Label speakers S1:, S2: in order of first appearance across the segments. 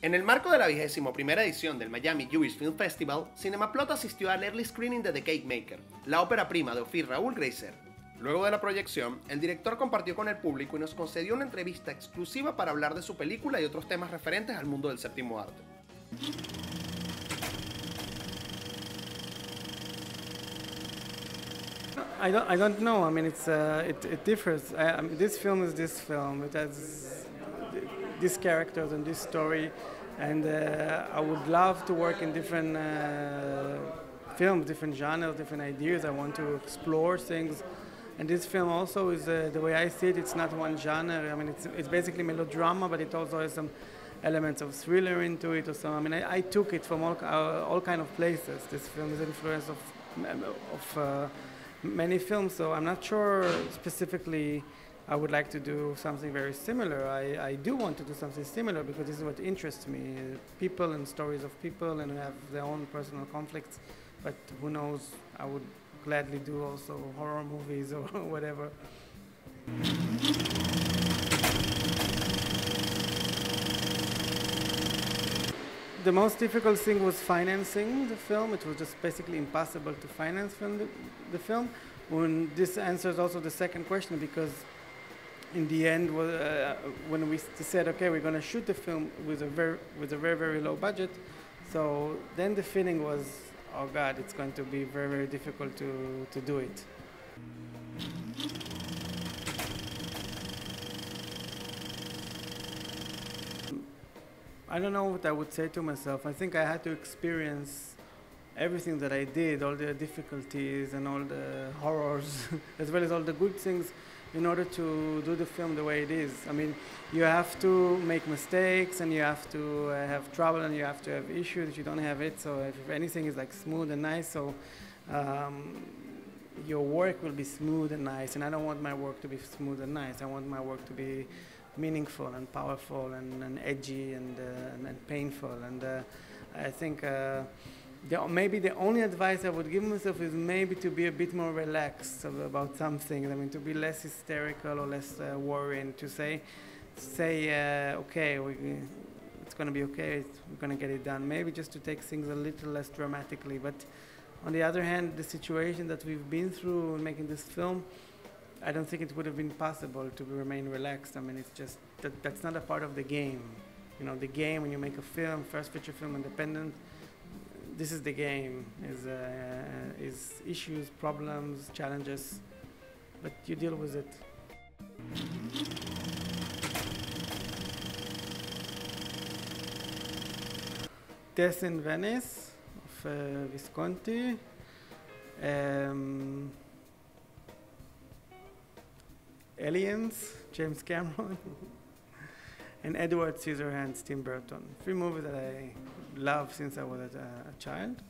S1: En el marco de la 21ª edición del Miami Jewish Film Festival, Cinemaplot asistió al early screening de The Cakemaker, la ópera prima de Ofir Graizer. Luego de la proyección, el director compartió con el público y nos concedió una entrevista exclusiva para hablar de su película y otros temas referentes al mundo del séptimo arte.
S2: I don't know. I mean, it differs. I mean, this film is this film. It has these characters and this story, and I would love to work in different films, different genres, different ideas. I want to explore things, and this film also is the way I see it. It's not one genre. I mean, it's basically melodrama, but it also has some elements of thriller into it, or some. I mean, I took it from all kind of places. This film is influence of many films, so I'm not sure specifically I would like to do something very similar. I do want to do something similar because this is what interests me, people and stories of people and have their own personal conflicts, but who knows, I would gladly do also horror movies or whatever. The most difficult thing was financing the film. It was just basically impossible to finance the film. When this answers also the second question, because in the end, when we said, okay, we're going to shoot the film with a very low budget, so then the feeling was, oh God, it's going to be very difficult to do it. I don't know what I would say to myself. I think I had to experience everything that I did, all the difficulties and all the horrors, as well as all the good things, in order to do the film the way it is. I mean, you have to make mistakes, and you have to have trouble, and you have to have issues if you don't have it. So if anything is like smooth and nice, so your work will be smooth and nice. And I don't want my work to be smooth and nice. I want my work to be meaningful and powerful and edgy and painful. And I think maybe the only advice I would give myself is maybe to be a bit more relaxed about something. I mean, to be less hysterical or less worrying. To say, okay, it's going to be okay. We're going to get it done. Maybe just to take things a little less dramatically. But on the other hand, the situation that we've been through in making this film, I don't think it would have been possible to remain relaxed. I mean, it's just that's not a part of the game. You know, the game when you make a film, first feature film, independent, this is the game, is issues, problems, challenges, but you deal with it. Death in Venice of Visconti. Aliens, James Cameron, and Edward Scissorhands, Tim Burton. 3 movies that I love since I was a child.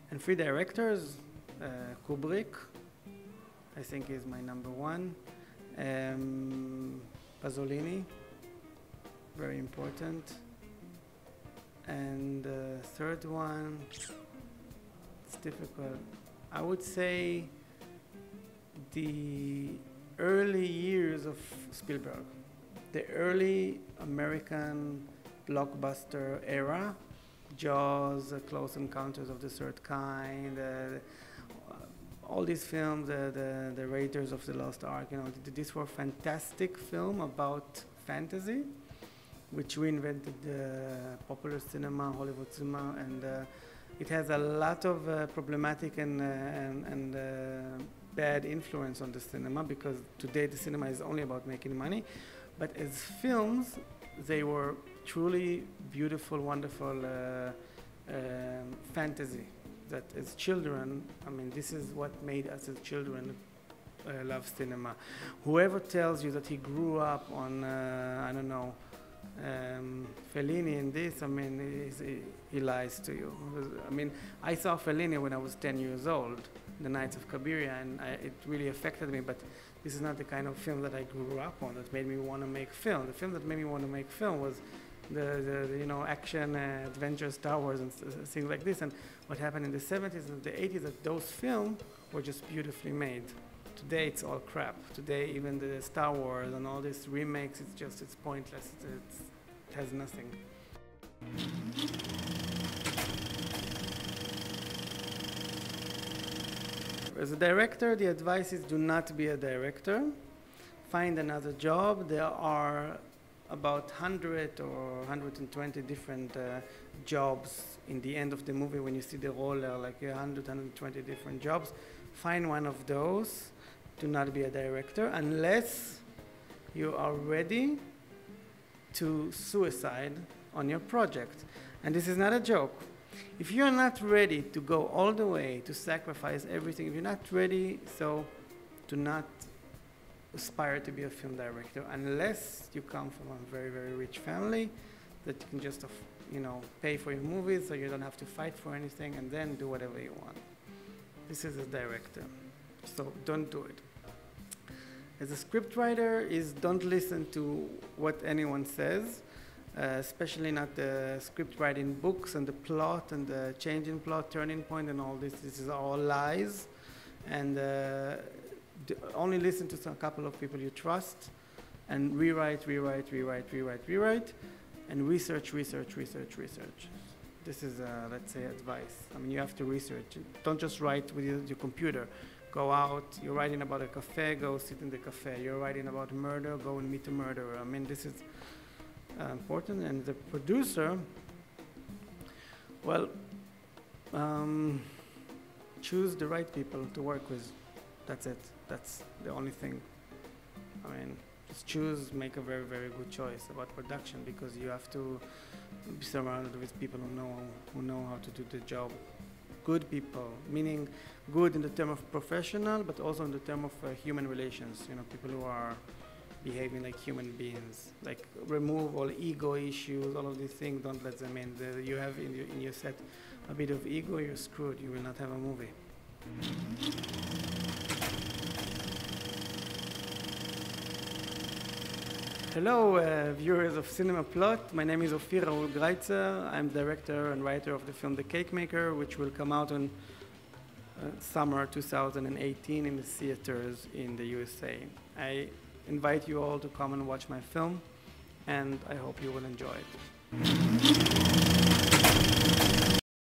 S2: And 3 directors, Kubrick, I think is my #1. Pasolini, very important. And the third one, it's difficult. I would say the early years of Spielberg, the early American blockbuster era, Jaws, Close Encounters of the Third Kind, all these films, the Raiders of the Lost Ark, you know, these were fantastic films about fantasy, which reinvented popular cinema, Hollywood cinema, and it has a lot of problematic and bad influence on the cinema, because today the cinema is only about making money. But as films, they were truly beautiful, wonderful fantasy that as children, I mean, this is what made us as children love cinema. Whoever tells you that he grew up on, I don't know, Fellini and this, I mean, he lies to you. I mean, I saw Fellini when I was 10 years old, The Nights of Cabiria, and it really affected me, but this is not the kind of film that I grew up on that made me want to make film. The film that made me want to make film was the you know, action, adventure, Star Wars, and things like this. And what happened in the 70s and the 80s, that those films were just beautifully made. Today it's all crap. Today even the Star Wars and all these remakes, it's pointless. It has nothing. As a director, the advice is do not be a director. Find another job. There are about 100 or 120 different jobs in the end of the movie. When you see the roller, like 100, 120 different jobs. Find one of those. Do not be a director unless you are ready to suicide on your project. And this is not a joke. If you're not ready to go all the way, to sacrifice everything, if you're not ready, so do not aspire to be a film director unless you come from a very, very rich family that you can just, pay for your movies so you don't have to fight for anything and then do whatever you want. This is a director, so don't do it. As a scriptwriter, don't listen to what anyone says. Especially not the script writing books and the plot and the change in plot, turning point and all this. This is all lies. And only listen to a couple of people you trust and rewrite, and research. This is, let's say, advice. I mean, you have to research. Don't just write with your computer. Go out, you're writing about a cafe, go sit in the cafe. You're writing about murder, go and meet a murderer. I mean, this is important. And the producer, well, choose the right people to work with. That's it. That's the only thing. I mean, just make a very, very good choice about production, because you have to be surrounded with people who know how to do the job. Good people, meaning good in the term of professional, but also in the term of human relations. People who are behaving like human beings. Like, remove all ego issues, all of these things. Don't let them in. You have in your set a bit of ego, you're screwed. You will not have a movie. Hello, viewers of Cinema Plot. My name is Ofir Graizer. I'm director and writer of the film The Cakemaker, which will come out in summer 2018 in the theaters in the USA. I invite you all to come and watch my film, and I hope you will enjoy it.